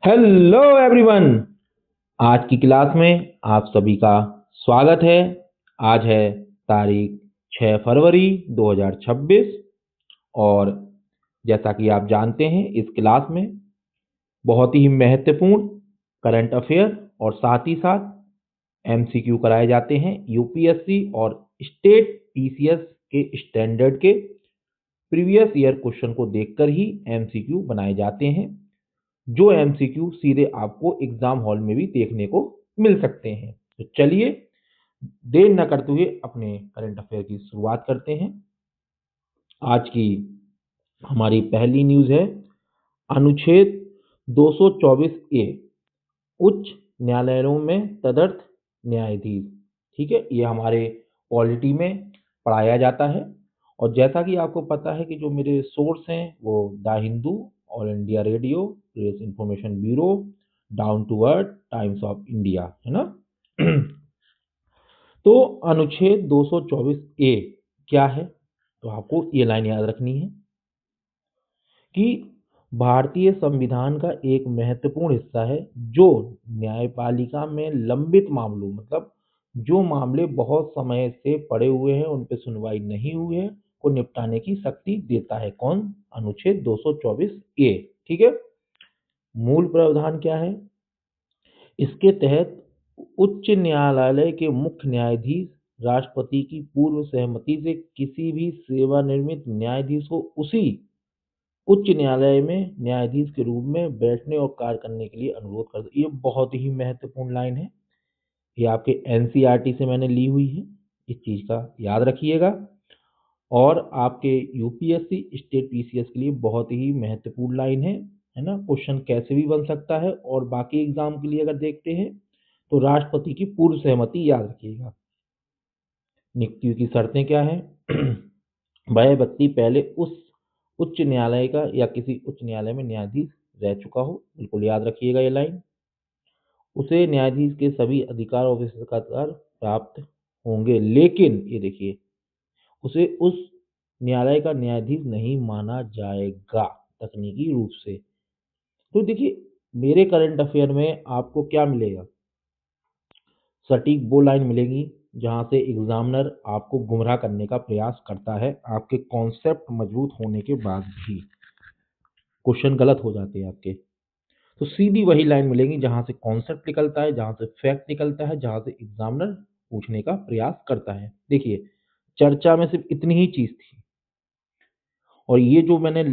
Hello everyone. आज की class में आप सभी का स्वागत है। आज है तारीख 6 फरवरी 2026 और जैसा कि आप जानते हैं इस क्लास में बहुत ही महत्वपूर्ण करंट अफेयर और साथ ही साथ एमसीक्यू कराए जाते हैं यूपीएससी और स्टेट पीसीएस के स्टैंडर्ड के प्रीवियस ईयर क्वेश्चन को देखकर ही एमसीक्यू बनाए जाते हैं, जो एमसीक्यू सीधे आपको एग्जाम हॉल में भी देखने को मिल सकते हैं। तो चलिए देर न करते हुए अपने करंट अफेयर की शुरुआत करते हैं। आज की हमारी पहली न्यूज है अनुच्छेद 224 ए, उच्च न्यायालयों में तदर्थ न्यायाधीश। ठीक है, ये हमारे पॉलिटी में पढ़ाया जाता है और जैसा कि आपको पता है कि जो मेरे सोर्स हैं वो the Hindu, All India Radio, Press Information Bureau, Down to Earth, Times of India, है ना। तो अनुच्छेद 224 ए क्या है, तो आपको ये लाइन याद रखनी है कि भारतीय संविधान का एक महत्वपूर्ण हिस्सा है जो न्यायपालिका में लंबित मामलों, मतलब जो मामले बहुत समय से पड़े हुए हैं उन पे सुनवाई नहीं हुई है, को निपटाने की शक्ति देता है। कौन? अनुच्छेद 224 ए। ठीक है, मूल प्रावधान क्या है? इसके तहत उच्च न्यायालय के मुख्य न्यायाधीश राष्ट्रपति की पूर्व सहमति से किसी भी सेवानिवृत्त न्यायाधीश को उसी उच्च न्यायालय में न्यायाधीश के रूप में बैठने और कार्य करने के लिए अनुरोध कर। ये बहुत ही महत्वपूर्ण लाइन है, ये आपके एनसीईआरटी से मैंने ली हुई है, इस चीज का याद रखिएगा। और आपके यूपीएससी स्टेट पीसीएस के लिए बहुत ही महत्वपूर्ण लाइन है ना। क्वेश्चन कैसे भी बन सकता है और बाकी एग्जाम के लिए अगर देखते हैं तो राष्ट्रपति की पूर्व सहमति याद रखिएगा। नियुक्ति की शर्तें क्या है? वह व्यक्ति पहले उस उच्च न्यायालय का या किसी उच्च न्यायालय में न्यायाधीश रह चुका हो, बिल्कुल याद रखिएगा ये लाइन। उसे न्यायाधीश के सभी अधिकार और विशेषाधिकार प्राप्त होंगे, लेकिन ये देखिए उसे उस न्यायालय का न्यायाधीश नहीं माना जाएगा तकनीकी रूप से। तो देखिए मेरे करंट अफेयर में आपको क्या मिलेगा? सटीक वो लाइन मिलेगी जहां से एग्जामिनर आपको गुमराह करने का प्रयास करता है, आपके कॉन्सेप्ट मजबूत होने के बाद भी क्वेश्चन गलत हो जाते हैं आपके। तो सीधी वही लाइन मिलेगी जहां से कॉन्सेप्ट निकलता है, जहां से फैक्ट निकलता है, जहां से एग्जामिनर पूछने का प्रयास करता है। देखिए चर्चा में सिर्फ इतनी ही चीज थी और ये जो मैंने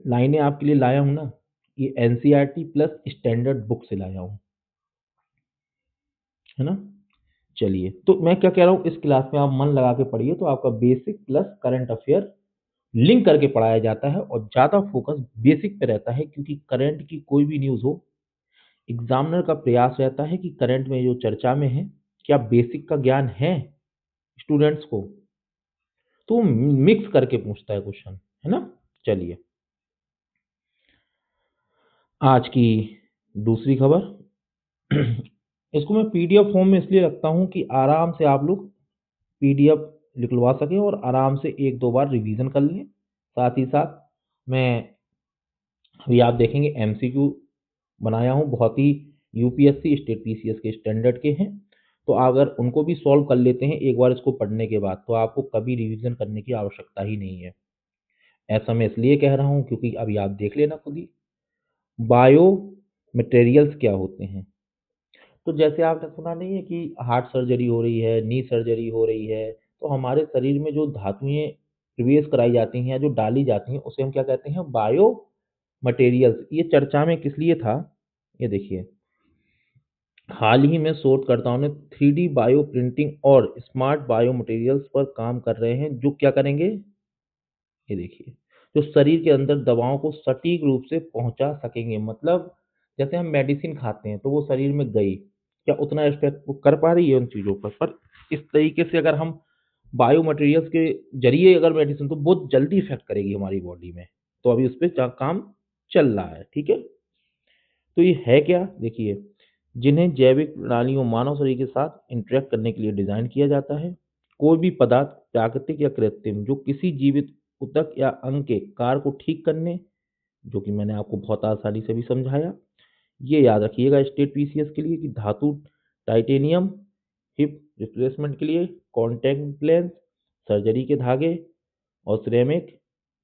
लाइनें आपके लिए लाया हूं ना, ये एनसीईआरटी प्लस स्टैंडर्ड बुक से लाया हूं, है ना। चलिए, तो मैं क्या कह रहा हूँ, इस क्लास में आप मन लगा के पढ़िए तो आपका basic plus current affair link करके पढ़ाया जाता है और ज़्यादा फोकस बेसिक पे रहता है, क्योंकि करंट की कोई भी न्यूज़ हो एग्जामिनर का प्रयास रहता है कि करंट में जो चर्चा में है क्या बेसिक का ज्ञान है स्टूडेंट्स को, तो मिक्स करके पूछता है क्वेश्चन, है ना। चलिए आज की दूसरी खबर। इसको मैं पीडीएफ फॉर्म में इसलिए रखता हूँ कि आराम से आप लोग पीडीएफ निकलवा सकें और आराम से एक दो बार रिवीजन कर लें। साथ ही साथ मैं अभी आप देखेंगे एमसीक्यू बनाया हूँ, बहुत ही यूपीएससी स्टेट पीसीएस के स्टैंडर्ड के हैं, तो अगर उनको भी सॉल्व कर लेते हैं एक बार इसको पढ़ने के बाद तो आपको कभी रिवीजन करने की आवश्यकता ही नहीं है। ऐसा मैं इसलिए कह रहा हूँ क्योंकि अभी आप देख लेना खुद ही बायो मटेरियल्स क्या होते हैं। तो जैसे आपने सुना नहीं है कि हार्ट सर्जरी हो रही है, नी सर्जरी हो रही है, तो हमारे शरीर में जो धातुएं प्रवेश कराई जाती हैं या जो डाली जाती हैं उसे हम क्या कहते हैं? Bio materials. ये चर्चा में किस लिए था, ये देखिए हाल ही में शोधकर्ताओं ने 3D बायो प्रिंटिंग और स्मार्ट बायो मटेरियल्स पर काम कर रहे हैं जो क्या करेंगे, ये देखिए जो शरीर के अंदर दवाओं को सटीक रूप से पहुंचा सकेंगे। मतलब जैसे हम मेडिसिन खाते हैं तो वो शरीर में गई, क्या उतना इफेक्ट वो कर पा रही है उन चीज़ों पर इस तरीके से अगर हम बायो मटेरियल्स के जरिए अगर मेडिसिन, तो बहुत जल्दी इफेक्ट करेगी हमारी बॉडी में। तो अभी उस पर काम चल रहा है, ठीक है। तो ये है क्या, देखिए जिन्हें जैविक प्रणालियों मानव शरीर के साथ इंटरेक्ट करने के लिए डिजाइन किया जाता है। कोई भी पदार्थ प्राकृतिक या कृत्रिम जो किसी जीवित ऊतक या अंग के कार्य को ठीक करने, जो कि मैंने आपको बहुत आसानी से भी समझाया, ये याद रखिएगा स्टेट पीसीएस के लिए कि धातु टाइटेनियम, हिप रिप्लेसमेंट के लिए कॉन्टैक्ट लेंस, सर्जरी के धागे और सिरेमिक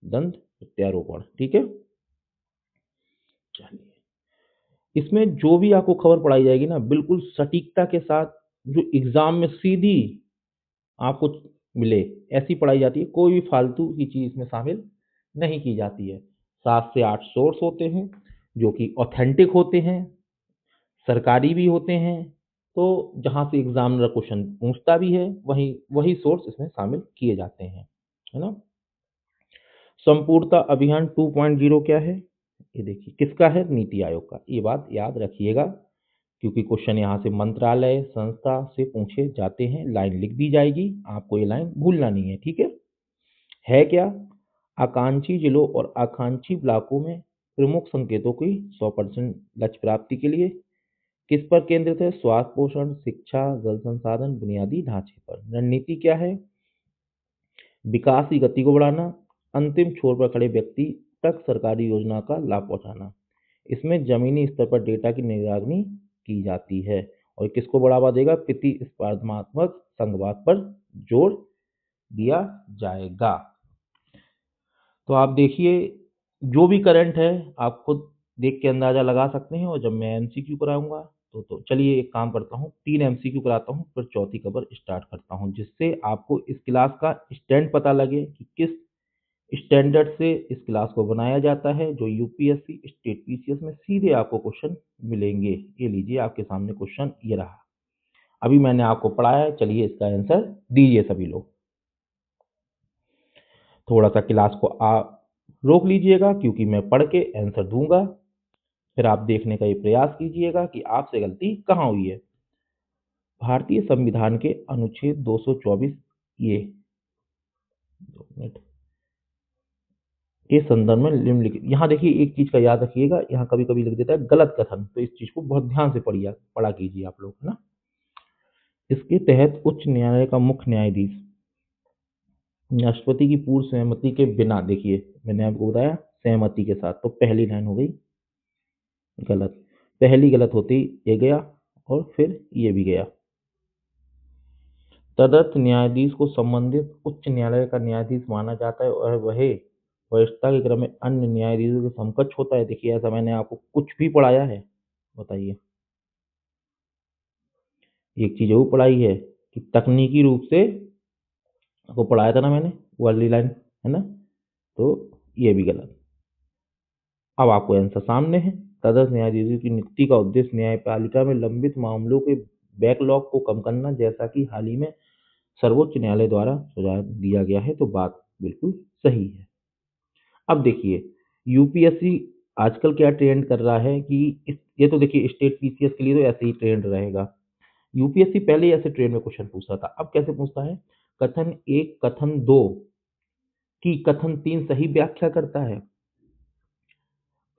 दंत प्रत्यारोपण। ठीक है, चलिए इसमें जो भी आपको खबर पढ़ाई जाएगी ना बिल्कुल सटीकता के साथ, जो एग्जाम में सीधी आपको मिले ऐसी पढ़ाई जाती है। कोई भी फालतू की चीज इसमें शामिल नहीं की जाती है। 7 से 8 सोर्स होते हैं जो कि ऑथेंटिक होते हैं, सरकारी भी होते हैं। तो जहां से एग्जामिनर क्वेश्चन पूछता भी है वही वही सोर्स इसमें शामिल किए जाते हैं, है ना। संपूर्णता अभियान 2.0 क्या है? ये देखिए किसका है? नीति आयोग का। ये बात याद रखिएगा क्योंकि क्वेश्चन यहाँ से मंत्रालय संस्था से पूछे जाते हैं। लाइन लिख दी जाएगी, आपको ये लाइन भूलना नहीं है। ठीक है क्या? आकांक्षी जिलों और आकांक्षी ब्लॉकों में प्रमुख संकेतों की 100% लक्ष्य प्राप्ति के लिए किस पर केंद्रित है? स्वास्थ्य, पोषण, शिक्षा, जल संसाधन, बुनियादी ढांचे पर। रणनीति क्या है? विकास की गति को बढ़ाना, अंतिम छोर पर खड़े व्यक्ति तक सरकारी योजना का लाभ पहुंचाना। इसमें जमीनी स्तर पर डेटा की निगरानी की जाती है। और किसको बढ़ावा देगा? प्रतिस्पर्धात्मक संघवाद पर जोर दिया जाएगा। तो आप देखिए जो भी करंट है आप खुद देख के अंदाजा लगा सकते हैं। और जब मैं एमसीक्यू कराऊंगा तो चलिए एक काम करता हूँ, 3 एमसीक्यू कराता हूँ फिर चौथी खबर स्टार्ट करता हूँ, जिससे आपको इस क्लास का स्टैंड पता लगे कि किस स्टैंडर्ड से इस क्लास को बनाया जाता है। जो यूपीएससी स्टेट पीसीएस में सीधे आपको क्वेश्चन मिलेंगे। ये लीजिए आपके सामने क्वेश्चन ये रहा, अभी मैंने आपको पढ़ाया है। चलिए इसका आंसर दीजिए सभी लोग। थोड़ा सा क्लास को आप रोक लीजिएगा क्योंकि मैं पढ़ के आंसर दूंगा, फिर आप देखने का ये प्रयास कीजिएगा कि आपसे गलती कहाँ हुई है। भारतीय संविधान के अनुच्छेद 224 ये 2 मिनट के संदर्भ में निम्नलिखित, यहाँ देखिए एक चीज का याद रखिएगा, यहाँ कभी कभी लिख देता है गलत कथन, तो इस चीज को बहुत ध्यान से पढ़ा कीजिए आप लोग, है ना। इसके तहत उच्च न्यायालय का मुख्य न्यायाधीश राष्ट्रपति की पूर्व सहमति के बिना, देखिए मैंने आपको बताया सहमति के साथ, तो पहली लाइन हो गई गलत, पहली गलत होती ये गया और फिर ये भी गया। तदर्थ न्यायाधीश को संबंधित उच्च न्यायालय का न्यायाधीश माना जाता है और वह वरिष्ठता के क्रम में अन्य न्यायाधीशों के समकक्ष होता है। देखिए ऐसा मैंने आपको कुछ भी पढ़ाया है? बताइए। एक चीज वो पढ़ाई है कि तकनीकी रूप से आपको पढ़ाया था ना मैंने, वाली लाइन, है ना। तो ये भी गलत। अब आपको आंसर सामने है। तदर्थ न्यायाधीशों की नियुक्ति का उद्देश्य न्यायपालिका में लंबित मामलों के बैकलॉग को कम करना, जैसा कि हाल ही में सर्वोच्च न्यायालय द्वारा सुझाव दिया गया है। तो बात बिल्कुल सही है। अब देखिए यूपीएससी आजकल क्या ट्रेंड कर रहा है कि ये तो देखिए स्टेट पीसीएस के लिए तो ऐसे ही ट्रेंड रहेगा। यूपीएससी पहले ही ऐसे ट्रेंड में क्वेश्चन पूछता था, अब कैसे पूछता है? कथन 1 कथन 2 की कथन 3 सही व्याख्या करता है।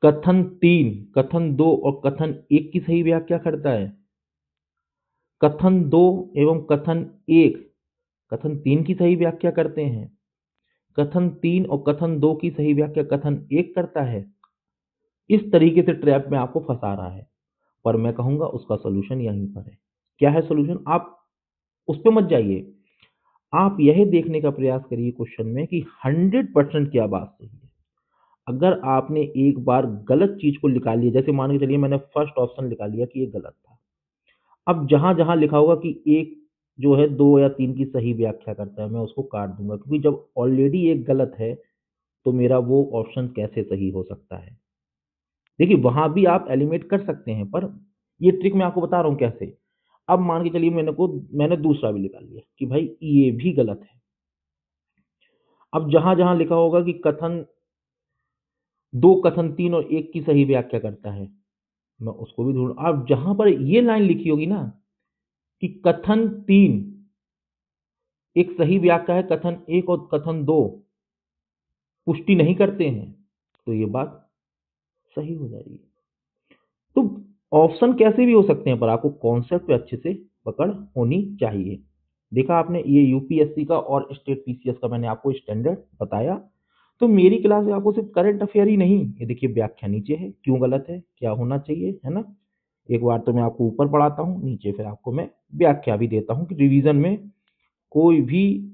कथन 3 कथन 2 और कथन 1 की सही व्याख्या करता है। कथन 2 एवं कथन 1 कथन 3 की सही व्याख्या करते हैं। कथन 3 और कथन 2 की सही व्याख्या कथन 1 करता है। इस तरीके से ट्रैप में आपको फंसा रहा है, पर मैं कहूंगा उसका सोल्यूशन यहीं पर है। क्या है सोल्यूशन? आप उस पर मत जाइए, आप यह देखने का प्रयास करिए क्वेश्चन में कि 100% क्या बात सही है। अगर आपने एक बार गलत चीज को निकाल लिया, जैसे मान के चलिए मैंने फर्स्ट ऑप्शन निकाल लिया कि ये गलत था, अब जहां जहां लिखा होगा कि एक जो है 2 या 3 की सही व्याख्या करता है, मैं उसको काट दूंगा, क्योंकि जब ऑलरेडी एक गलत है तो मेरा वो ऑप्शन कैसे सही हो सकता है। देखिए वहां भी आप एलिमिनेट कर सकते हैं, पर ये ट्रिक मैं आपको बता रहा हूं कैसे। अब मान के चलिए मैंने दूसरा भी निकाल लिया कि भाई ये भी गलत है। अब जहां जहां लिखा होगा कि कथन 2 कथन 3 और 1 की सही व्याख्या करता है, मैं उसको भी ढूंढ। अब जहां पर ये लाइन लिखी होगी ना कि कथन 3 एक सही व्याख्या है, कथन 1 और कथन 2 पुष्टि नहीं करते हैं, तो ये बात सही हो जाएगी। तो ऑप्शन कैसे भी हो सकते हैं, पर आपको कॉन्सेप्ट पे अच्छे से पकड़ होनी चाहिए। देखा आपने, ये यूपीएससी का और स्टेट पीसीएस का मैंने आपको स्टैंडर्ड बताया। तो मेरी क्लास में आपको सिर्फ करंट अफेयर ही नहीं, ये देखिए व्याख्या नीचे है, क्यों गलत है, क्या होना चाहिए, है ना। एक बार तो मैं आपको ऊपर पढ़ाता हूँ, नीचे फिर आपको मैं व्याख्या भी देता हूँ कि रिवीजन में कोई भी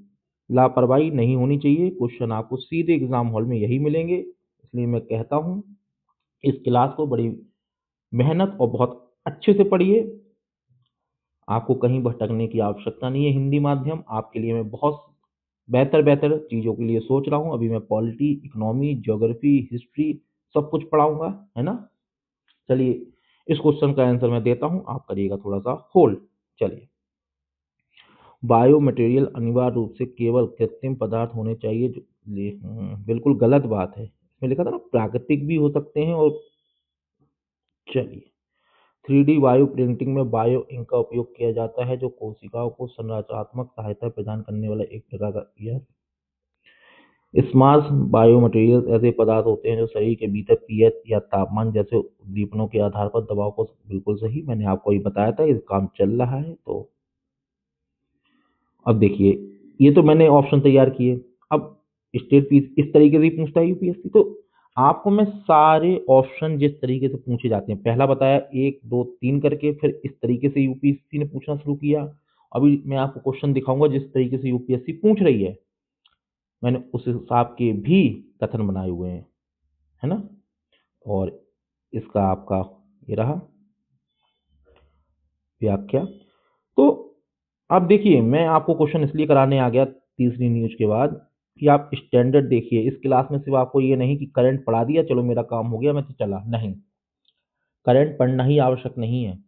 लापरवाही नहीं होनी चाहिए। क्वेश्चन आपको सीधे एग्जाम हॉल में यही मिलेंगे, इसलिए मैं कहता हूँ इस क्लास को बड़ी मेहनत और बहुत अच्छे से पढ़िए। आपको कहीं भटकने की आवश्यकता नहीं है। हिंदी माध्यम आपके लिए मैं बहुत बेहतर बेहतर चीज़ों के लिए सोच रहा हूँ। अभी मैं पॉलिटी, इकोनॉमी, ज्योग्राफी, हिस्ट्री सब कुछ पढ़ाऊंगा, है ना। चलिए इस क्वेश्चन का आंसर मैं देता हूँ, आप करिएगा थोड़ा सा होल्ड। चलिए, बायो मटेरियल अनिवार्य रूप से केवल कृत्रिम पदार्थ होने चाहिए जो बिल्कुल गलत बात है। इसमें लिखा था ना प्राकृतिक भी हो सकते हैं। और चलिए, 3D बायो प्रिंटिंग में बायो इंक का उपयोग किया जाता है जो कोशिकाओं को संरचनात्मक सहायता प्रदान करने वाला एक प्रकार का यह स्मार्ट बायोमटेरियल्स ऐसे पदार्थ होते हैं जो शरीर के भीतर पीएच या तापमान जैसे उद्दीपनों के आधार पर दबाव को बिल्कुल सही, मैंने आपको ये बताया था, ये काम चल रहा है। तो अब देखिए, ये तो मैंने ऑप्शन तैयार किए। अब स्टेट पीस इस तरीके से ही पूछता है यूपीएससी। तो आपको मैं सारे ऑप्शन जिस तरीके से पूछे जाते हैं, पहला बताया 1 2 3 करके, फिर इस तरीके से यूपीएससी ने पूछना शुरू किया। अभी मैं आपको क्वेश्चन दिखाऊंगा जिस तरीके से यूपीएससी पूछ रही है, मैंने उस हिसाब के भी कथन बनाए हुए हैं, है ना। और इसका आपका ये रहा व्याख्या। तो आप देखिए, मैं आपको क्वेश्चन इसलिए कराने आ गया तीसरी न्यूज के बाद कि आप स्टैंडर्ड देखिए। इस क्लास में सिर्फ आपको ये नहीं कि करंट पढ़ा दिया चलो मेरा काम हो गया मैं तो चला, नहीं, करंट पढ़ना ही आवश्यक नहीं है।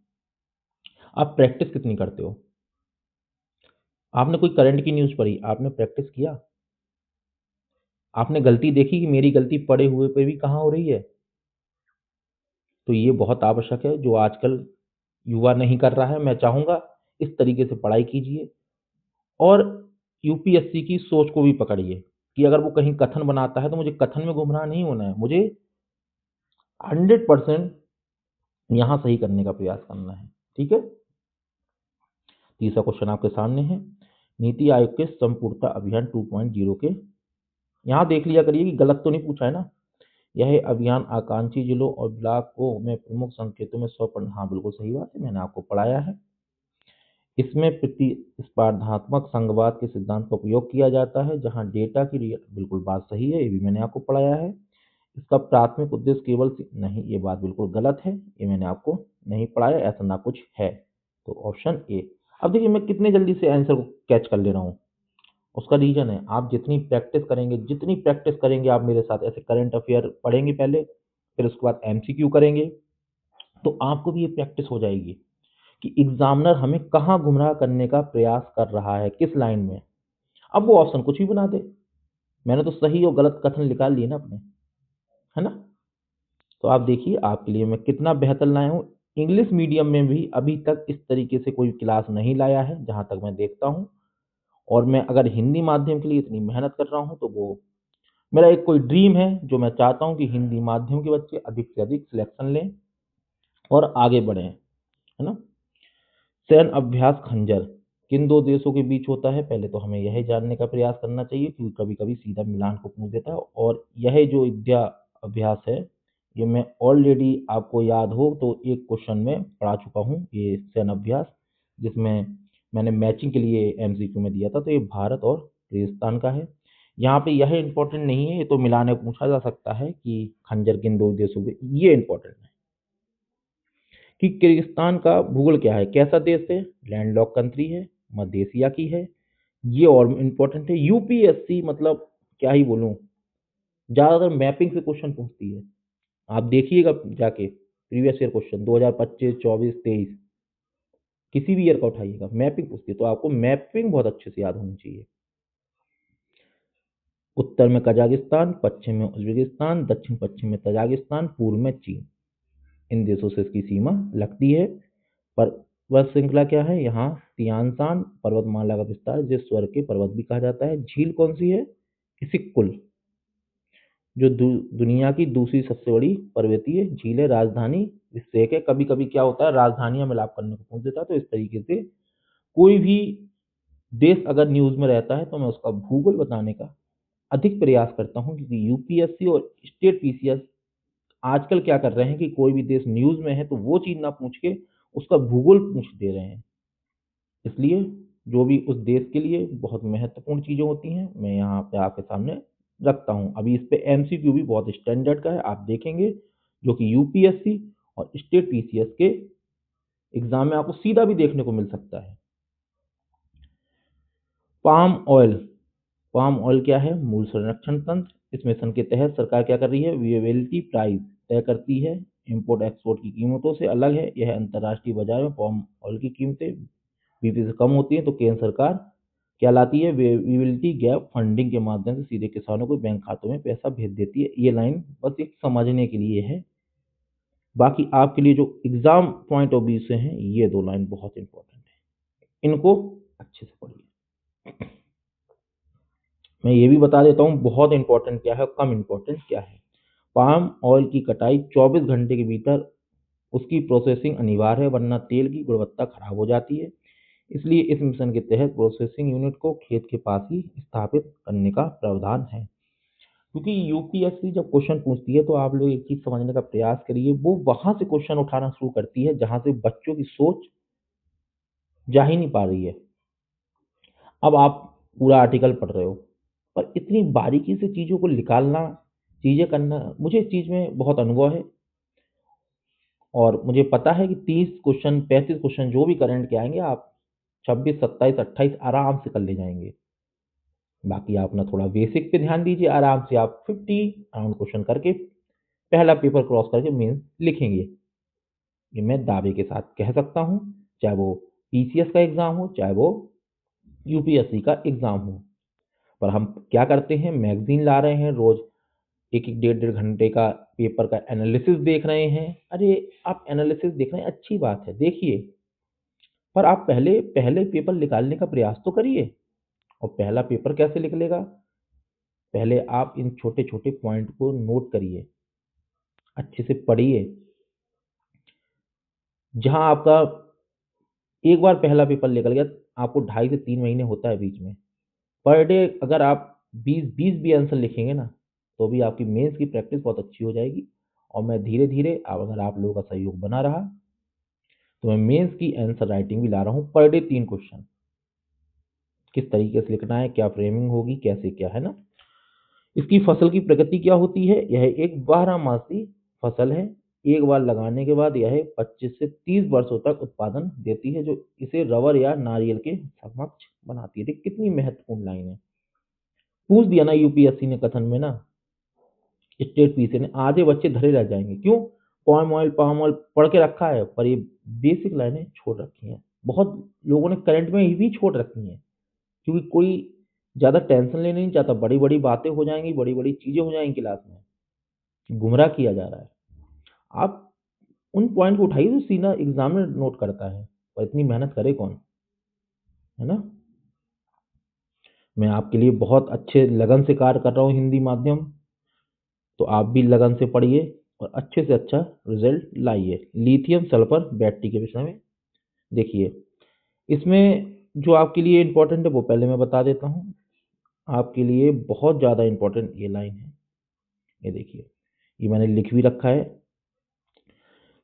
आप प्रैक्टिस कितनी करते हो? आपने कोई करंट की न्यूज पढ़ी, आपने प्रैक्टिस किया? आपने गलती देखी कि मेरी गलती पढ़े हुए पे भी कहाँ हो रही है? तो ये बहुत आवश्यक है, जो आजकल युवा नहीं कर रहा है। मैं चाहूंगा इस तरीके से पढ़ाई कीजिए और यूपीएससी की सोच को भी पकड़िए कि अगर वो कहीं कथन बनाता है तो मुझे कथन में गुमराह नहीं होना है, मुझे 100% यहाँ सही करने का प्रयास करना है। ठीक है, तीसरा क्वेश्चन आपके सामने है, नीति आयोग के संपूर्णता अभियान 2.0 के, यहाँ देख लिया करिए कि गलत तो नहीं पूछा है ना। यह अभियान आकांक्षी जिलों और ब्लॉकों में प्रमुख संकेतों में 100%, हाँ बिल्कुल सही बात है, मैंने आपको पढ़ाया है। इसमें प्रतिस्पर्धात्मक संघवाद के सिद्धांत का उपयोग किया जाता है जहां डेटा की बिल्कुल बात सही है, ये भी मैंने आपको पढ़ाया है। इसका प्राथमिक उद्देश्य केवल नहीं, ये बात बिल्कुल गलत है, ये मैंने आपको नहीं पढ़ाया, ऐसा ना कुछ है। तो ऑप्शन ए। अब देखिए मैं कितने जल्दी से आंसर को कैच कर ले रहा हूँ, उसका रीजन है आप जितनी प्रैक्टिस करेंगे, जितनी प्रैक्टिस करेंगे आप मेरे साथ, ऐसे करंट अफेयर पढ़ेंगे पहले, फिर उसके बाद एमसीक्यू करेंगे, तो आपको भी ये प्रैक्टिस हो जाएगी कि एग्जामिनर हमें कहाँ गुमराह करने का प्रयास कर रहा है, किस लाइन में। अब वो ऑप्शन कुछ भी बना दे, मैंने तो सही और गलत कथन निकाल लिए ना अपने, है ना। तो आप देखिए आपके लिए मैं कितना बेहतर लाया हूँ। इंग्लिश मीडियम में भी अभी तक इस तरीके से कोई क्लास नहीं लाया है जहाँ तक मैं देखता हूँ। और मैं अगर हिंदी माध्यम के लिए इतनी मेहनत कर रहा हूँ तो वो मेरा एक कोई ड्रीम है, जो मैं चाहता हूँ कि हिंदी माध्यम के बच्चे अधिक से अधिक सिलेक्शन लें और आगे बढ़ें, है ना। सैन्य अभ्यास खंजर किन दो देशों के बीच होता है, पहले तो हमें यह जानने का प्रयास करना चाहिए क्योंकि कभी कभी सीधा मिलान को पूछ देता है। और यह जो विद्या अभ्यास है, ये मैं ऑलरेडी आपको याद हो तो एक क्वेश्चन में पढ़ा चुका हूँ, ये सैन्य अभ्यास, जिसमें मैंने मैचिंग के लिए एमसीक्यू में दिया था। तो ये भारत और किर्गिस्तान का है। यहाँ पे यह इंपॉर्टेंट नहीं है, ये तो मिलाने पूछा जा सकता है कि खंजर किन दो देशों के, ये इंपॉर्टेंट है कि किर्गिस्तान का भूगोल क्या है, कैसा देश है, लैंडलॉक कंट्री है, मध्य एशिया की है, ये और इम्पोर्टेंट है। यूपीएससी मतलब क्या ही बोलूं, ज़्यादातर मैपिंग से क्वेश्चन पूछती है। आप देखिएगा जाके प्रीवियस ईयर क्वेश्चन 2025, 24, 23, किसी भी ईयर का उठाइएगा, मैपिंग पूछती है, तो आपको मैपिंग बहुत अच्छे से याद होनी चाहिए। उत्तर में कजाकिस्तान, पश्चिम में उज्बेकिस्तान, दक्षिण पश्चिम में तजाकिस्तान, पूर्व में चीन, इन देशों से इसकी सीमा लगती है। पर्वत श्रृंखला क्या है, यहाँ तियानसान पर्वतमाला का विस्तार, जिस स्वर्ग के पर्वत भी कहा जाता है। झील कौन सी है, इसिक्कुल, जो दुनिया की दूसरी सबसे बड़ी पर्वतीय झील है। राजधानी विश्व है। कभी कभी क्या होता है राजधानियां मिलाप करने को पूछ देता है, तो इस तरीके से कोई भी देश अगर न्यूज में रहता है तो मैं उसका भूगोल बताने का अधिक प्रयास करता हूँ, क्योंकि यूपीएससी और स्टेट पीसीएस आजकल क्या कर रहे हैं कि कोई भी देश न्यूज़ में है तो वो चीज़ ना पूछ के उसका भूगोल पूछ दे रहे हैं। इसलिए जो भी उस देश के लिए बहुत महत्वपूर्ण चीज़ें होती हैं, मैं यहाँ पे आपके सामने रखता हूँ। अभी इस पे एमसीक्यू भी बहुत स्टैंडर्ड का है, आप देखेंगे, जो कि यूपीएससी और स्टेट पीसीएस के एग्ज़ाम में आपको सीधा भी देखने को मिल सकता है। Palm oil. पाम ऑयल क्या है? मूल्य संरक्षण तंत्र। इस मिशन के तहत सरकार क्या कर रही है? विजिबिलिटी प्राइस तय करती है। इंपोर्ट एक्सपोर्ट की कीमतों से अलग है। यह अंतर्राष्ट्रीय बाजार में पाम ऑयल की कीमतें बीपी से कम होती हैं, तो केंद्र सरकार क्या लाती है? विजिबिलिटी गैप फंडिंग के माध्यम से सीधे किसानों को बैंक खातों में पैसा भेज देती है। ये लाइन बस एक समझने के लिए है, बाकी आपके लिए जो एग्जाम पॉइंट ऑफ व्यू से हैं, ये दो लाइन बहुत इंपॉर्टेंट है, इनको अच्छे से पढ़िए। मैं ये भी बता देता हूँ बहुत इंपॉर्टेंट क्या है, कम इंपॉर्टेंट क्या है। पाम ऑयल की कटाई 24 घंटे के भीतर उसकी प्रोसेसिंग अनिवार्य है, वरना तेल की गुणवत्ता खराब हो जाती है। इसलिए इस मिशन के तहत प्रोसेसिंग यूनिट को खेत के पास ही स्थापित करने का प्रावधान है। क्योंकि यूपीएससी जब क्वेश्चन पूछती है तो आप लोग एक चीज समझने का प्रयास करिए, वो वहां से क्वेश्चन उठाना शुरू करती है जहां से बच्चों की सोच जा ही नहीं पा रही है। अब आप पूरा आर्टिकल पढ़ रहे हो, पर इतनी बारीकी से चीज़ों को निकालना, चीज़ें करना, मुझे इस चीज़ में बहुत अनुभव है। और मुझे पता है कि 30 क्वेश्चन 35 क्वेश्चन जो भी करंट के आएंगे, आप 26 27 28 आराम से कर ले जाएंगे। बाकी आप ना थोड़ा बेसिक पे ध्यान दीजिए, आराम से आप 50 अराउंड क्वेश्चन करके पहला पेपर क्रॉस करके मेंस लिखेंगे। ये मैं दावे के साथ कह सकता हूँ, चाहे वो पीसीएस का एग्ज़ाम हो, चाहे वो यूपीएससी का एग्ज़ाम हो। पर हम क्या करते हैं, मैगजीन ला रहे हैं रोज, एक एक डेढ़ डेढ़ घंटे का पेपर का एनालिसिस देख रहे हैं। अरे, आप एनालिसिस देख रहे हैं, अच्छी बात है, देखिए, पर आप पहले पहले पेपर निकालने का प्रयास तो करिए। और पहला पेपर कैसे निकलेगा? पहले आप इन छोटे छोटे पॉइंट को नोट करिए, अच्छे से पढ़िए। जहां आपका एक बार पहला पेपर निकल गया, आपको 2.5 से 3 महीने होता है बीच में, पर डे अगर आप 20 भी आंसर लिखेंगे ना, तो भी आपकी मेंस की प्रैक्टिस बहुत अच्छी हो जाएगी। और मैं धीरे धीरे, अगर आप लोगों का सहयोग बना रहा, तो मैं मेंस की आंसर राइटिंग भी ला रहा हूँ, पर डे 3 क्वेश्चन, किस तरीके से लिखना है, क्या फ्रेमिंग होगी, कैसे क्या है ना। इसकी फसल की प्रगति क्या होती है? यह एक 12 मासी फसल है। एक बार लगाने के बाद यह 25 से 30 वर्षों तक उत्पादन देती है, जो इसे रबर या नारियल के समक्ष बनाती है। देखिए कितनी महत्वपूर्ण लाइन है, पूछ दिया ना यूपीएससी ने कथन में ना, स्टेट पीसी ने, आधे बच्चे धरे रह जाएंगे। क्यों? पाम ऑयल पढ़ के रखा है, पर ये बेसिक लाइनें छोड़ रखी हैं। बहुत लोगों ने करंट में ही भी छोड़ रखी हैं, क्योंकि कोई ज़्यादा टेंशन लेना नहीं चाहता, बड़ी बड़ी बातें हो जाएंगी, बड़ी बड़ी चीज़ें हो जाएंगी क्लास में, गुमराह किया जा रहा है। आप उन पॉइंट को उठाइए जो सीधा एग्जाम में नोट करता है, और इतनी मेहनत करे कौन, है ना। मैं आपके लिए बहुत अच्छे लगन से कार्य कर रहा हूँ हिंदी माध्यम, तो आप भी लगन से पढ़िए और अच्छे से अच्छा रिजल्ट लाइए। लिथियम सल्फर बैटरी के विषय में देखिए, इसमें जो आपके लिए इम्पोर्टेंट है वो पहले मैं बता देता हूँ। आपके लिए बहुत ज़्यादा इम्पोर्टेंट ये लाइन है, ये देखिए, ये मैंने लिख भी रखा है।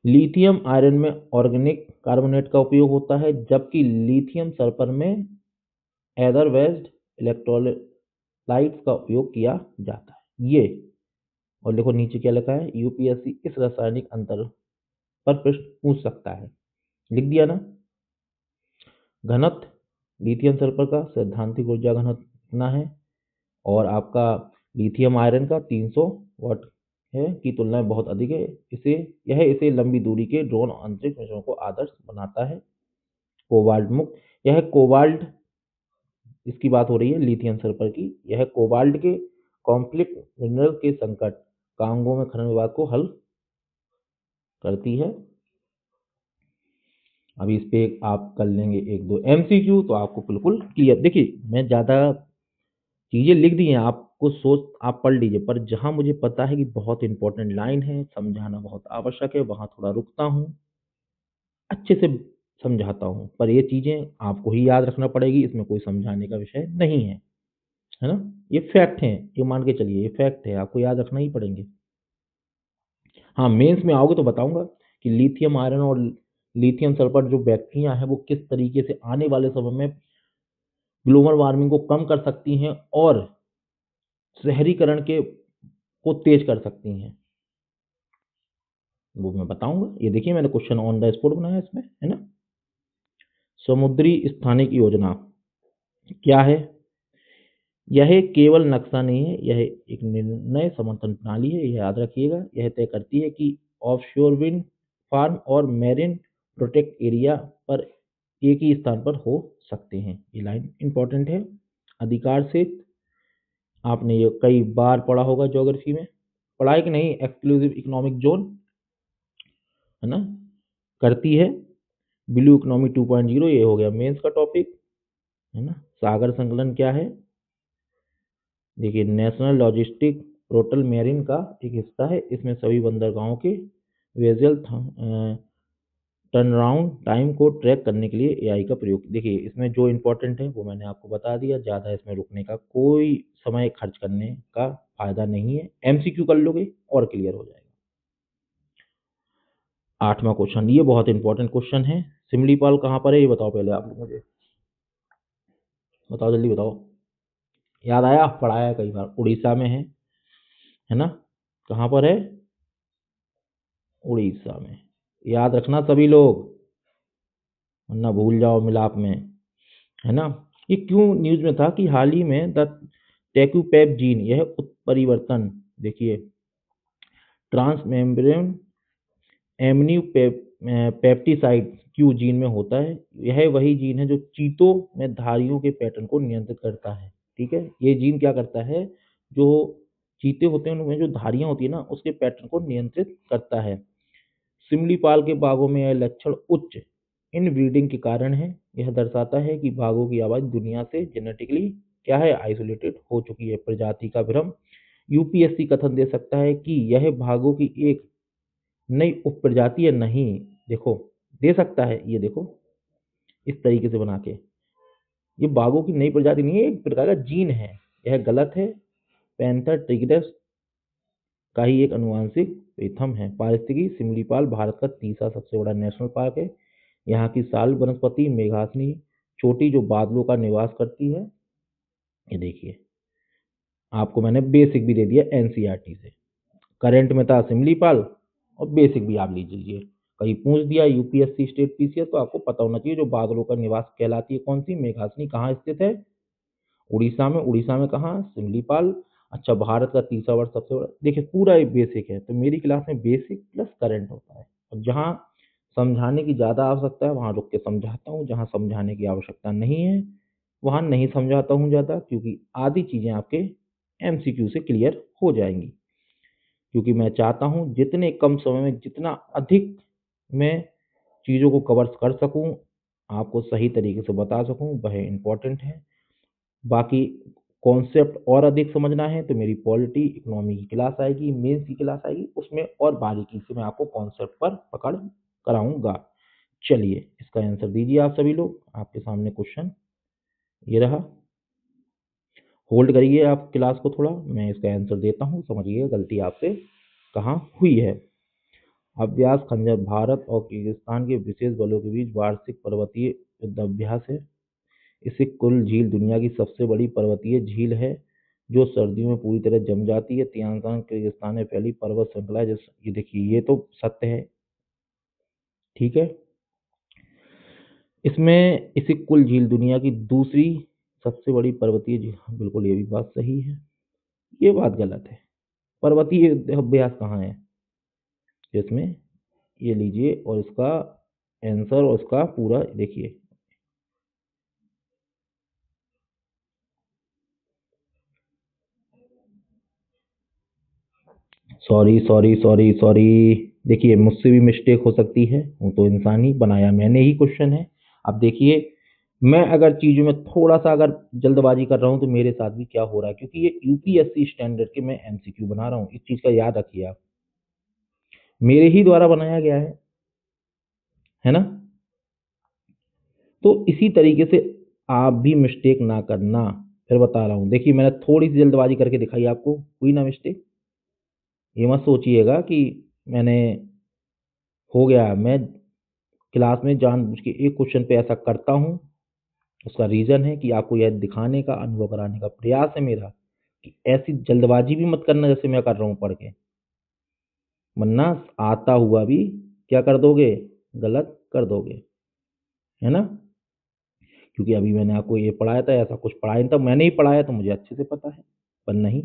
लिथियम आयरन में ऑर्गेनिक कार्बोनेट का उपयोग होता है, जबकि लिथियम सल्फर में एदर बेस्ड इलेक्ट्रोलाइट्स का उपयोग किया जाता है। ये, और देखो नीचे क्या लिखा है, यूपीएससी इस रासायनिक अंतर पर प्रश्न पूछ सकता है। लिख दिया ना। घनत्व लिथियम सल्फर का सैद्धांतिक ऊर्जा घनत्व कितना है, और आपका लिथियम आयरन का 300 वाट है की तुलना में बहुत अधिक है। इसे लंबी दूरी के ड्रोन अंतरिक्ष मिशनों को आदर्श बनाता है। कोबाल्ट मुक्त, यह कोबाल्ट, इसकी बात हो रही है लिथियम सल्फर की, यह कोबाल्ट के कॉन्फ्लिक्ट मिनरल के संकट कांगो में खनन विवाद को हल करती है। अभी इस पे आप कर लेंगे एक दो एमसीक्यू, तो आपको बिल्कुल क्लियर। देखिए मैं ज़्यादा चीज़ें लिख दी हैं, आपको सोच आप पढ़ लीजिए, पर जहाँ मुझे पता है कि बहुत इंपॉर्टेंट लाइन है, समझाना बहुत आवश्यक है, वहाँ थोड़ा रुकता हूँ, अच्छे से समझाता हूँ। पर ये चीज़ें आपको ही याद रखना पड़ेगी, इसमें कोई समझाने का विषय नहीं है। है ना। ये फैक्ट हैं, ये मान के चलिए, ये फैक्ट है, आपको याद रखना ही पड़ेंगे। हाँ, मेंस में आओगे तो बताऊंगा कि लिथियम आयरन और लिथियम सल्फर जो बैक्टीरिया है वो किस तरीके से आने वाले समय में ग्लोबल वार्मिंग को कम कर सकती हैं और शहरीकरण के को तेज कर सकती हैं, वो मैं बताऊंगा। ये देखिए मैंने क्वेश्चन ऑन द स्पॉट बनाया इसमें, है ना। समुद्री स्थानिक योजना क्या है? यह केवल नक्शा नहीं है, यह एक निर्णय समर्थन प्रणाली है, यह याद रखिएगा। यह तय करती है कि ऑफशोर विंड फार्म और मैरिन प्रोटेक्ट एरिया पर एक ही स्थान पर हो सकते हैं। ये लाइन इंपॉर्टेंट है। अधिकार से, आपने ये कई बार पढ़ा होगा ज्योग्राफी में, पढ़ा है कि नहीं? एक्सक्लूसिव इकोनॉमिक जोन, है ना, करती है। ब्लू इकोनॉमी 2.0, ये हो गया मेंस का टॉपिक, है ना। सागर संकलन क्या है? देखिए, नेशनल लॉजिस्टिक पोर्टल मेरिन का एक हिस्सा है। इसमें सभी बंदरगाहों के वेजल टर्नराउंड टाइम को ट्रैक करने के लिए एआई का प्रयोग। देखिए, इसमें जो इंपॉर्टेंट है वो मैंने आपको बता दिया। ज़्यादा इसमें रुकने का कोई समय खर्च करने का फायदा नहीं है। एमसीक्यू कर लोगे और क्लियर हो जाएगा। 8वां क्वेश्चन, ये बहुत इंपॉर्टेंट क्वेश्चन है। सिमलीपाल कहाँ पर है ये बताओ पहले आप लोग मुझे, बताओ जल्दी बताओ। याद आया? पढ़ाया है कई बार। उड़ीसा में है ना। कहाँ पर है? उड़ीसा में। याद रखना सभी लोग, वरना भूल जाओ मिलाप में, है ना। ये क्यों न्यूज में था कि हाल ही में द टेक्यूपेप जीन, यह उत्परिवर्तन, देखिए, ट्रांस मेम्ब्रेन एमनियो पेप्टिसाइड क्यू जीन में होता है। यह वही जीन है जो चीतों में धारियों के पैटर्न को नियंत्रित करता है। ठीक है, ये जीन क्या करता है, जो चीते होते हैं उनमें जो धारियां होती है ना, उसके पैटर्न को नियंत्रित करता है। सिमलीपाल के बाघों में यह लक्षण उच्च इनब्रीडिंग के कारण है। यह दर्शाता है कि बाघों की आवाज दुनिया से जेनेटिकली क्या है, आइसोलेटेड हो चुकी है। प्रजाति का भ्रम, यूपीएससी कथन दे सकता है कि यह बाघों की एक नई उपप्रजाति है। नहीं, देखो, दे सकता है, ये देखो इस तरीके से बना के, ये बाघों की नई प्रजाति नहीं है, एक प्रकार का जीन है। यह गलत है। पैंथर टिग्रिस का ही एक अनुवांशिक विथम है। पारिस्थितिकी, सिमलीपाल भारत का तीसरा सबसे बड़ा नेशनल पार्क है। यहाँ की साल वनस्पति मेघासनी चोटी जो बादलों का निवास करती है। ये देखिए, आपको मैंने बेसिक भी दे दिया एनसीईआरटी से। करंट में था सिमलीपाल, और बेसिक भी आप लीजिए। कहीं पूछ दिया यूपीएससी स्टेट पीसीएस तो आपको पता होना चाहिए जो बादलों का निवास कहलाती है कौन सी, मेघासनी कहाँ स्थित है? उड़ीसा में। उड़ीसा में कहाँ? सिमलीपाल। अच्छा, भारत का तीसरा वर्ष सबसे बड़ा, देखिए पूरा एक बेसिक है। तो मेरी क्लास में बेसिक प्लस करंट होता है। और जहाँ समझाने की ज़्यादा आवश्यकता है वहाँ रुक के समझाता हूँ, जहाँ समझाने की आवश्यकता नहीं है वहाँ नहीं समझाता हूँ ज़्यादा, क्योंकि आधी चीज़ें आपके एमसीक्यू से क्लियर हो जाएंगी। क्योंकि मैं चाहता हूँ जितने कम समय में जितना अधिक मैं चीज़ों को कवर कर सकूँ, आपको सही तरीके से बता सकूँ, वह इम्पोर्टेंट है। बाकी कॉन्सेप्ट और अधिक समझना है तो मेरी पॉलिटी इकोनॉमी की क्लास आएगी, मेंस की क्लास आएगी, उसमें और बारीकी से मैं आपको कॉन्सेप्ट पर पकड़ कराऊंगा। चलिए, इसका आंसर दीजिए आप सभी लोग। आपके सामने क्वेश्चन ये रहा। होल्ड करिए आप क्लास को थोड़ा, मैं इसका आंसर देता हूँ, समझिए गलती आपसे कहाँ हुई है। अभ्यास खंजर भारत और किर्गिस्तान के विशेष बलों के बीच वार्षिक पर्वतीय युद्धाभ्यास है। इसे कुल झील दुनिया की सबसे बड़ी पर्वतीय झील है जो सर्दियों में पूरी तरह जम जाती है। तियानजान किर्गिस्तान में फैली पर्वत श्रृंखला है। ये देखिए, ये तो सत्य है, ठीक है। इसमें इसे कुल झील दुनिया की दूसरी सबसे बड़ी पर्वतीय झील, हाँ, बिल्कुल ये भी बात सही है। ये बात गलत है। पर्वतीय अभ्यास कहाँ है इसमें? ये लीजिए और इसका आंसर और इसका पूरा देखिए। सॉरी सॉरी सॉरी सॉरी, देखिए मुझसे भी मिस्टेक हो सकती है, हूँ तो इंसान ही, बनाया मैंने ही क्वेश्चन है। अब देखिए, मैं अगर चीज़ों में थोड़ा सा अगर जल्दबाजी कर रहा हूँ तो मेरे साथ भी क्या हो रहा है, क्योंकि ये यूपीएससी स्टैंडर्ड के मैं एमसीक्यू बना रहा हूँ, इस चीज़ का याद रखिए आप, मेरे ही द्वारा बनाया गया है ना। तो इसी तरीके से आप भी मिस्टेक ना करना, फिर बता रहा हूँ, देखिए मैंने थोड़ी सी जल्दबाजी करके दिखाई, आपको हुई ना मिस्टेक। ये मत सोचिएगा कि मैंने हो गया, मैं क्लास में जानबूझ के एक क्वेश्चन पे ऐसा करता हूँ। उसका रीजन है कि आपको यह दिखाने का, अनुभव कराने का प्रयास है मेरा कि ऐसी जल्दबाजी भी मत करना जैसे मैं कर रहा हूँ पढ़ के, वरना आता हुआ भी क्या कर दोगे, गलत कर दोगे, है ना। क्योंकि अभी मैंने आपको ये पढ़ाया था, ऐसा कुछ पढ़ाया नहीं था, मैंने ही पढ़ाया तो मुझे अच्छे से पता है। पर नहीं,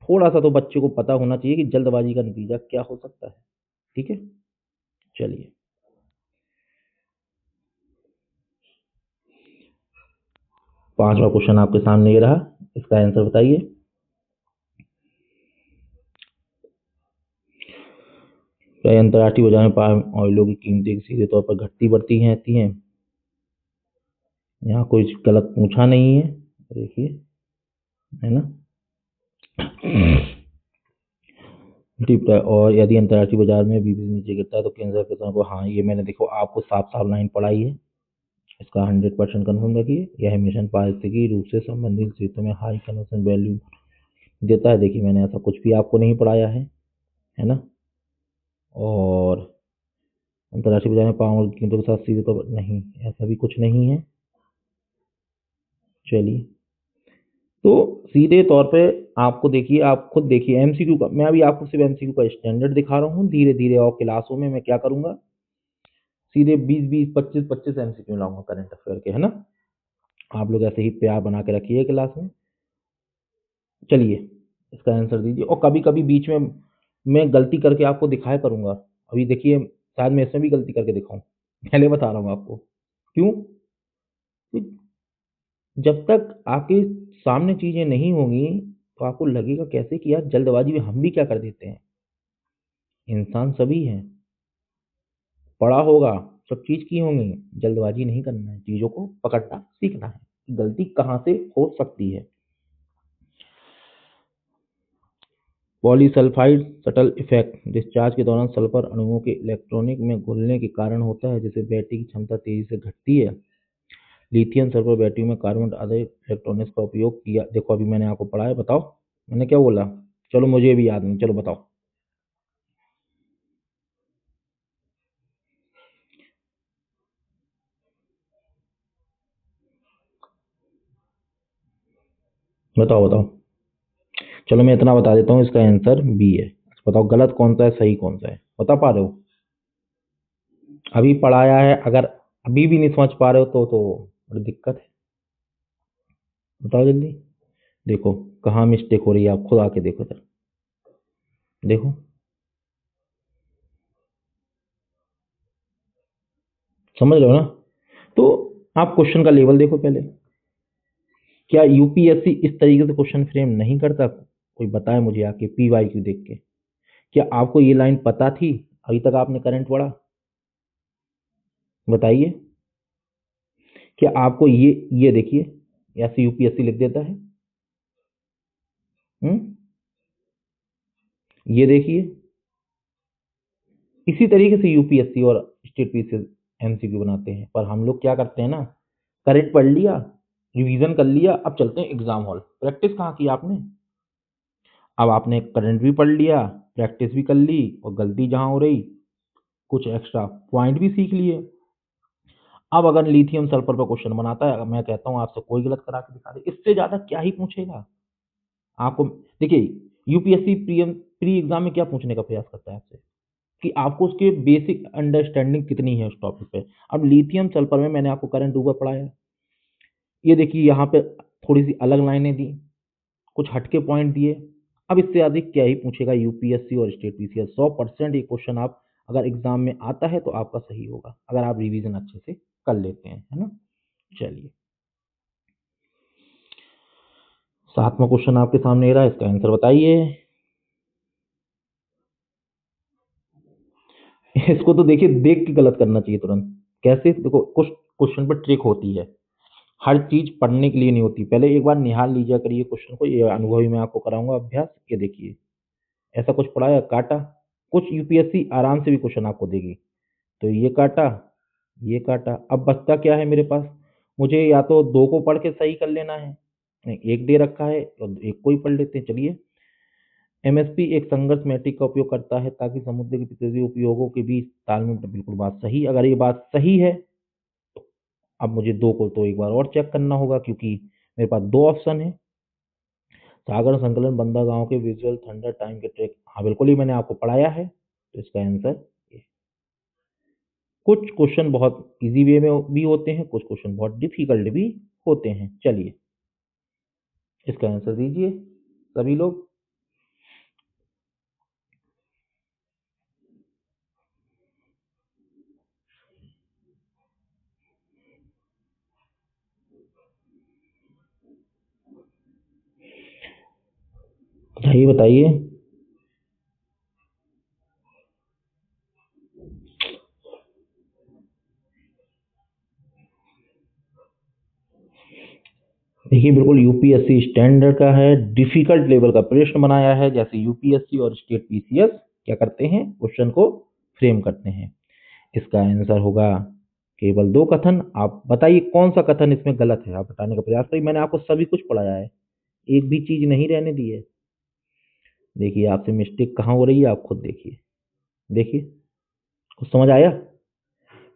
थोड़ा सा तो बच्चे को पता होना चाहिए कि जल्दबाजी का नतीजा क्या हो सकता है। ठीक है, चलिए 5वां क्वेश्चन आपके सामने ये रहा, इसका आंसर बताइए। अंतर्राष्ट्रीय बाजार में पाम ऑयलों की कीमतें सीधे तौर पर घटती बढ़ती हैं रहती हैं। यहाँ कुछ गलत पूछा नहीं है, देखिए, है ना। और यदि अंतर्राष्ट्रीय बाजार में बीपीसी नीचे गिरता है तो केंद्र सरकार को, हाँ ये मैंने देखो आपको साफ साफ लाइन पढ़ाई है, इसका 100% कन्फर्म रखिए। यह मिशन पारिस्थितिकी रूप से संबंधित क्षेत्रों में हाई कन्वर्सन वैल्यू देता है। देखिए मैंने ऐसा कुछ भी आपको नहीं पढ़ाया है ना। और अंतर्राष्ट्रीय बाजार में पाम ऑयल की कीमतों के साथ सीधे तौर पर नहीं, ऐसा भी कुछ नहीं है। चलिए, तो सीधे तौर पे आपको देखिए, आप खुद देखिए एमसीक्यू का, मैं अभी आपको सिर्फ एमसीक्यू का स्टैंडर्ड दिखा रहा हूँ। धीरे धीरे और क्लासों में मैं क्या करूंगा, सीधे 20-20, 25-25 एमसीक्यू लाऊंगा करंट अफेयर के, है ना। आप लोग ऐसे ही प्यार बना के रखिए क्लास में। चलिए इसका आंसर दीजिए, और कभी कभी बीच में मैं गलती करके आपको दिखाया करूंगा। अभी देखिए शायद मैं इसमें भी गलती करके दिखाऊं, पहले बता रहा हूँ आपको क्यों। जब तक आपके सामने चीजें नहीं होंगी तो आपको लगेगा कैसे कि यार जल्दबाजी में हम भी क्या कर देते हैं। इंसान सभी हैं, पढ़ा होगा, सब चीज की होंगी, जल्दबाजी नहीं करना है, चीजों को पकड़ना सीखना है, गलती कहाँ से हो सकती है। पॉलीसल्फाइड सटल इफेक्ट डिस्चार्ज के दौरान सल्फर अणुओं के इलेक्ट्रॉनिक में घुलने के कारण होता है, जिससे बैटरी की क्षमता तेजी से घटती है। लिथियम सल्फर बैटरी में कार्बन आधारित इलेक्ट्रॉनिक्स का उपयोग किया, देखो अभी मैंने आपको पढ़ाया, बताओ मैंने क्या बोला। चलो मुझे भी याद नहीं, चलो बताओ। बताओ बताओ। चलो मैं इतना बता देता हूँ, इसका आंसर बी है। बताओ गलत कौन सा है, सही कौन सा है, बता पा रहे हो। अभी पढ़ाया है, अगर अभी भी नहीं समझ पा रहे हो तो बड़ी दिक्कत है। बताओ जल्दी, देखो कहाँ मिस्टेक हो रही है, आप खुद आके देखो सर, देखो। समझ रहे हो ना। तो आप क्वेश्चन का लेवल देखो पहले। क्या यूपीएससी इस तरीके से क्वेश्चन फ्रेम नहीं करता, कोई बताए मुझे आके पीवाई क्यू देख के। क्या आपको ये लाइन पता थी, अभी तक आपने करंट पढ़ा, बताइए। क्या आपको ये देखिए ऐसे यूपीएससी लिख देता है। हम्म, ये देखिए, इसी तरीके से यूपीएससी और स्टेट पीसीएस एमसीक्यू बनाते हैं। पर हम लोग क्या करते हैं ना, करंट पढ़ लिया, रिवीजन कर लिया, अब चलते हैं एग्जाम हॉल, प्रैक्टिस कहाँ की आपने। अब आपने करंट भी पढ़ लिया, प्रैक्टिस भी कर ली, और गलती जहां हो रही कुछ एक्स्ट्रा पॉइंट भी सीख लिए। अब अगर लिथियम सल्फर पर क्वेश्चन बनाता है, अगर मैं कहता हूँ आपसे कोई गलत करा के दिखा दे, इससे ज्यादा क्या ही पूछेगा आपको। देखिए यूपीएससी प्री एग्जाम में क्या पूछने का प्रयास करता है आपसे, कि आपको उसके बेसिक अंडरस्टैंडिंग कितनी है उस टॉपिक पे। अब लिथियम सल्फर में मैंने आपको करंट ऊपर पढ़ाया, ये देखिए यहाँ पे थोड़ी सी अलग लाइनें दी, कुछ हटके पॉइंट दिए। अब इससे अधिक क्या ही पूछेगा यूपीएससी और स्टेट पीसीएस। 100% ये क्वेश्चन आप अगर एग्जाम में आता है तो आपका सही होगा, अगर आप रिवीजन अच्छे से कर लेते हैं, है ना। चलिए 7वां क्वेश्चन आपके सामने रहा, इसका आंसर बताइए। इसको तो देखिए देख के गलत करना चाहिए तुरंत। कैसे, देखो कुछ क्वेश्चन पर ट्रिक होती है, हर चीज पढ़ने के लिए नहीं होती। पहले एक बार निहाल लीजिए करिए क्वेश्चन को, ये अनुभवी मैं आपको कराऊंगा अभ्यास। ये देखिए ऐसा कुछ पढ़ाया, काटा, कुछ यूपीएससी आराम से भी क्वेश्चन आपको देगी। तो ये काटा, ये काटा, अब बचता क्या है मेरे पास, मुझे या तो दो को पढ़ के सही कर लेना है, नहीं, एक दे रखा है तो एक को ही पढ़ लेते हैं। चलिए, एमएसपी एक संघर्ष मैट्रिक का उपयोग करता है ताकि समुद्र के प्रतियोगी उपयोगों के बीच तालमेल। बिल्कुल बात सही। अगर ये बात सही है, अब मुझे दो को तो एक बार और चेक करना होगा क्योंकि मेरे पास दो ऑप्शन है। सागर संकलन बंदरगांव के विजुअल थंडर टाइम के ट्रैक, हाँ बिल्कुल ही मैंने आपको पढ़ाया है, तो इसका आंसर ये। कुछ क्वेश्चन बहुत इजी वे में भी होते हैं, कुछ क्वेश्चन बहुत डिफिकल्ट भी होते हैं। चलिए, इसका आंसर दीजिए सभी लोग। बताइए बताइए। देखिए, बिल्कुल यूपीएससी स्टैंडर्ड का है, डिफिकल्ट लेवल का प्रश्न बनाया है। जैसे यूपीएससी और स्टेट पीसीएस क्या करते हैं, क्वेश्चन को फ्रेम करते हैं। इसका आंसर होगा केवल दो कथन। आप बताइए कौन सा कथन इसमें गलत है, आप बताने का प्रयास करिए। मैंने आपको सभी कुछ पढ़ाया है, एक भी चीज नहीं रहने दी है। देखिए आपसे मिस्टेक कहाँ हो रही है, आप खुद देखिए। देखिए, कुछ समझ आया?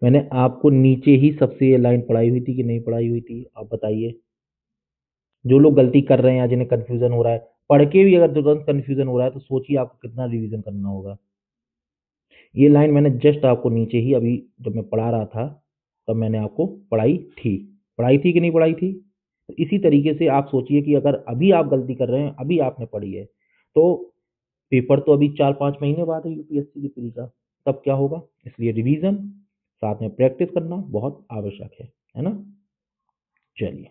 मैंने आपको नीचे ही सबसे ये लाइन पढ़ाई हुई थी कि नहीं पढ़ाई हुई थी, आप बताइए। जो लोग गलती कर रहे हैं या जिन्हें कंफ्यूजन हो रहा है, पढ़ के भी अगर तुरंत कंफ्यूजन हो रहा है तो सोचिए आपको कितना रिवीजन करना होगा। ये लाइन मैंने जस्ट आपको नीचे ही अभी जब मैं पढ़ा रहा था तब मैंने आपको पढ़ाई थी कि नहीं पढ़ाई थी। तो इसी तरीके से आप सोचिए कि अगर अभी आप गलती कर रहे हैं, अभी आपने पढ़ी है, तो पेपर तो अभी 4-5 महीने बाद है यूपीएससी की प्री का, तब क्या होगा। इसलिए रिवीजन साथ में प्रैक्टिस करना बहुत आवश्यक है ना। चलिए,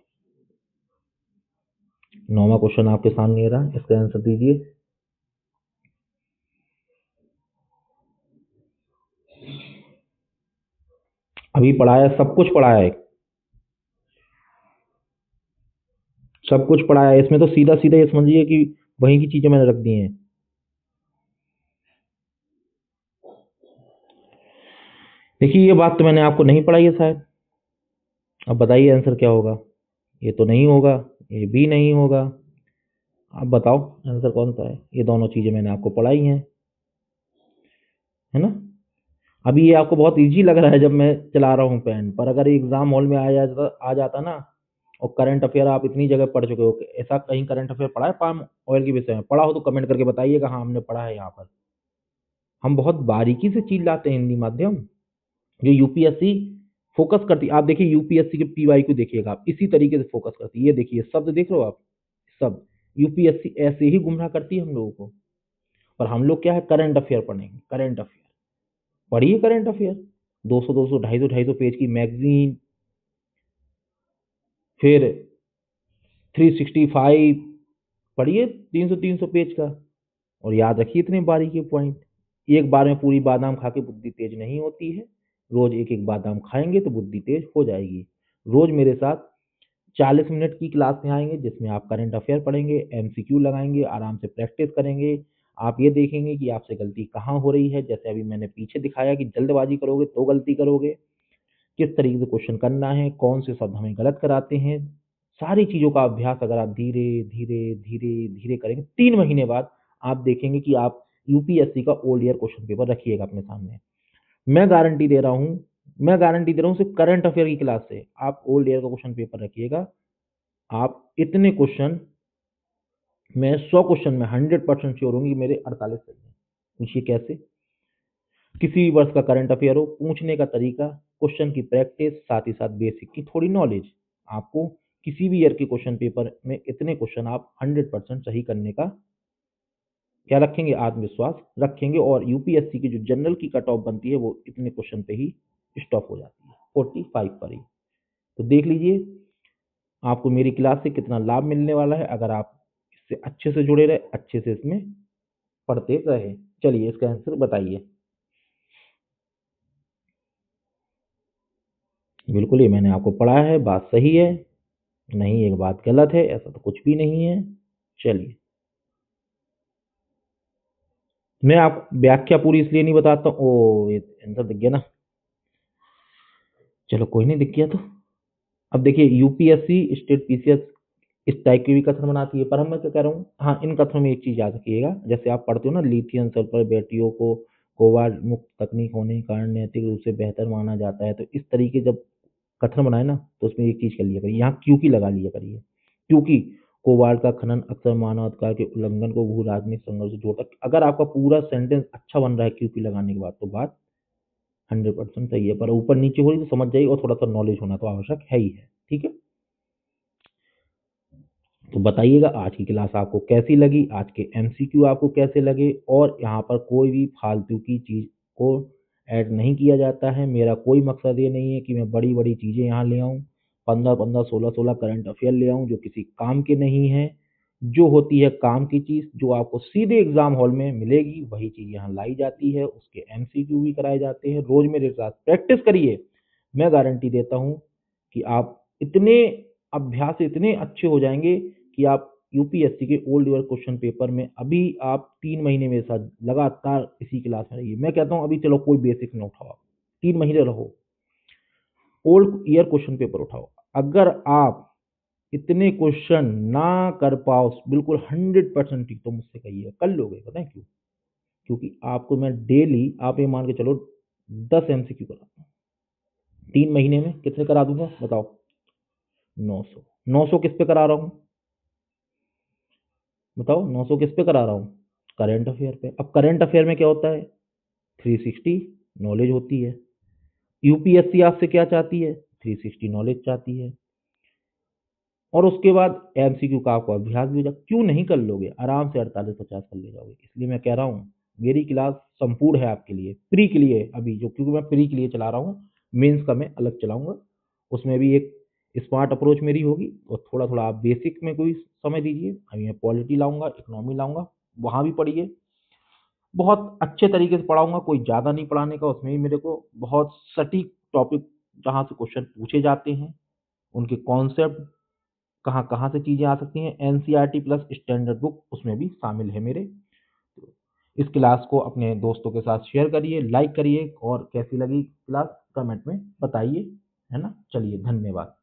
9वां क्वेश्चन आपके सामने रहा, इसका आंसर दीजिए। अभी पढ़ाया, सब कुछ पढ़ाया है, सब कुछ पढ़ाया है। इसमें तो सीधा सीधा ये समझिए कि वहीं की चीजें मैंने रख दी हैं। देखिए, ये बात तो मैंने आपको नहीं पढ़ाई है शायद। अब बताइए आंसर क्या होगा। ये तो नहीं होगा, ये भी नहीं होगा। आप बताओ आंसर कौन सा है। ये दोनों चीजें मैंने आपको पढ़ाई हैं, है ना। अभी ये आपको बहुत इजी लग रहा है जब मैं चला रहा हूँ पेन, पर अगर एग्जाम हॉल में आ जाता ना, और करंट अफेयर आप इतनी जगह पढ़ चुके हो, ऐसा कहीं करंट अफेयर पढ़ा है पाम ऑयल के विषय में? पढ़ा हो तो कमेंट करके बताइएगा, हाँ हमने पढ़ा है यहाँ पर। हम बहुत बारीकी से चीज लाते हैं हिंदी माध्यम, जो यूपीएससी फोकस करती है। आप देखिए यूपीएससी के पीवाई को देखिएगा, आप इसी तरीके से फोकस करती है। ये देखिए शब्द देख रहे हो आप, शब्द यूपीएससी ऐसे ही गुमराह करती है हम लोगों को। पर हम लोग क्या है, करंट अफेयर पढ़ेंगे। करंट अफेयर पढ़िए, करंट अफेयर 200 200 250 पेज की मैगजीन, फिर 365 पढ़िए 300 300 पेज का, और याद रखिए इतने बारीकी पॉइंट। एक बार में पूरी बादाम खा के बुद्धि तेज नहीं होती है, रोज एक एक बादाम खाएंगे तो बुद्धि तेज हो जाएगी। रोज मेरे साथ 40 मिनट की क्लास में आएंगे जिसमें आप करंट अफेयर पढ़ेंगे, एमसीक्यू लगाएंगे, आराम से प्रैक्टिस करेंगे। आप ये देखेंगे कि आपसे गलती कहाँ हो रही है। जैसे अभी मैंने पीछे दिखाया कि जल्दबाजी करोगे तो गलती करोगे, किस तरीके से क्वेश्चन करना है, कौन से शब्द हमें गलत कराते हैं। सारी चीज़ों का अभ्यास अगर आप धीरे धीरे धीरे धीरे करेंगे, 3 महीने बाद आप देखेंगे कि आप यूपीएससी का ओल्ड ईयर क्वेश्चन पेपर रखिएगा अपने सामने। मैं गारंटी दे रहा हूँ, मैं गारंटी दे रहा हूँ, सिर्फ करंट अफेयर की क्लास से आप ओल्ड ईयर का क्वेश्चन पेपर रखिएगा। आप इतने क्वेश्चन, मैं 100 क्वेश्चन में 100% श्योर होंगी मेरे 48 सही हैं। पूछिए कैसे। किसी भी वर्ष का करंट अफेयर हो, पूछने का तरीका, क्वेश्चन की प्रैक्टिस, साथ ही साथ बेसिक की थोड़ी नॉलेज, आपको किसी भी ईयर के क्वेश्चन पेपर में इतने क्वेश्चन आप 100% सही करने का क्या रखेंगे, आत्मविश्वास रखेंगे। और यूपीएससी की जो जनरल की कट ऑफ बनती है वो इतने क्वेश्चन पे ही स्टॉप हो जाती है, 45 पर ही। तो देख लीजिए आपको मेरी क्लास से कितना लाभ मिलने वाला है अगर आप इससे अच्छे से जुड़े रहे, अच्छे से इसमें पढ़ते रहे। चलिए, इसका आंसर बताइए। बिल्कुल, ये मैंने आपको पढ़ाया है, बात सही है, नहीं एक बात गलत है, ऐसा तो कुछ भी नहीं है। चलिए, मैं आप व्याख्या पूरी इसलिए नहीं बताता, ओ ये आंसर दिख गया ना। चलो कोई नहीं, दिख गया तो। अब देखिए यूपीएससी स्टेट पीसीएस इस टाइप के भी कथन बनाती है। पर हम मैं क्या कह रहा हूँ, हाँ इन कथनों में एक चीज़ याद रखिएगा, जैसे आप पढ़ते हो ना, लिथियम सल्फर बैटरियों को कोबाल्ट मुक्त तकनीक होने के कारण नैतिक रूप से बेहतर माना जाता है। तो इस तरीके जब कथन बनाए ना, तो उसमें एक चीज़ कर लिया करिए, यहाँ क्योंकि लगा लिया करिए, क्योंकि कोबाल्ट का खनन अक्सर मानवाधिकार के उल्लंघन को भू राजनीतिक संघर्ष से जोड़ता है। अगर आपका पूरा सेंटेंस अच्छा बन रहा है क्योंकि लगाने के बाद, तो बात 100% सही है। पर ऊपर नीचे हो रही तो समझ जाइए, और थोड़ा सा नॉलेज होना तो आवश्यक है ही है। ठीक है, तो बताइएगा आज की क्लास आपको कैसी लगी, आज के एमसीक्यू आपको कैसे लगे। और यहाँ पर कोई भी फालतू की चीज़ को ऐड नहीं किया जाता है। मेरा कोई मकसद ये नहीं है कि मैं बड़ी बड़ी चीज़ें यहाँ ले आऊँ, 15-15, 16-16 करंट अफेयर ले आऊँ जो किसी काम के नहीं है। जो होती है काम की चीज़, जो आपको सीधे एग्जाम हॉल में मिलेगी, वही चीज़ यहाँ लाई जाती है। उसके एमसीक्यू भी कराए जाते हैं। रोज मेरे साथ प्रैक्टिस करिए, मैं गारंटी देता हूँ कि आप इतने अभ्यास से इतने अच्छे हो जाएंगे कि आप यूपीएससी के ओल्ड ईयर क्वेश्चन पेपर में, अभी आप 3 महीने मेरे साथ लगातार इसी क्लास में रहिए। मैं कहता हूँ अभी चलो कोई बेसिक न उठाओ, आप 3 महीने रहो, ओल्ड ईयर क्वेश्चन पेपर उठाओ। अगर आप इतने क्वेश्चन ना कर पाओ बिल्कुल 100% ठीक, तो मुझसे कहिए, कर लोगे। पता है क्यों? क्योंकि आपको मैं डेली, आप ये मान के चलो 10 एमसीक्यू कराता हूँ। 3 महीने में कितने करा दूंगा बताओ? 900। 900 किस पे करा रहा हूँ बताओ? 900 किस पे करा रहा हूँ? करंट अफेयर पे। अब करंट अफेयर में क्या होता है? 360 नॉलेज होती है। यूपीएससी आपसे क्या चाहती है? 360 नॉलेज चाहती है। और उसके बाद एमसीक्यू का आपको अभ्यास भी हो जाए। क्यों नहीं कर लोगे? आराम से 48-50 कर ले जाओगे। इसलिए मैं कह रहा हूँ मेरी क्लास संपूर्ण है आपके लिए, प्री के लिए अभी जो, क्योंकि मैं प्री के लिए चला रहा हूँ, मेंस का मैं अलग चलाऊंगा। उसमें भी एक स्मार्ट अप्रोच मेरी होगी, और थोड़ा थोड़ा आप बेसिक में कोई समय दीजिए। अभी मैं पॉलिटी लाऊंगा, इकोनॉमी लाऊंगा, वहाँ भी पढ़िए। बहुत अच्छे तरीके से पढ़ाऊंगा, कोई ज़्यादा नहीं पढ़ाने का। उसमें भी मेरे को बहुत सटीक टॉपिक जहाँ से क्वेश्चन पूछे जाते हैं, उनके कॉन्सेप्ट, कहाँ कहाँ से चीज़ें आ सकती हैं, एनसीईआरटी प्लस स्टैंडर्ड बुक उसमें भी शामिल है मेरे। तो इस क्लास को अपने दोस्तों के साथ शेयर करिए, लाइक करिए, और कैसी लगी क्लास कमेंट में बताइए, है ना। चलिए, धन्यवाद।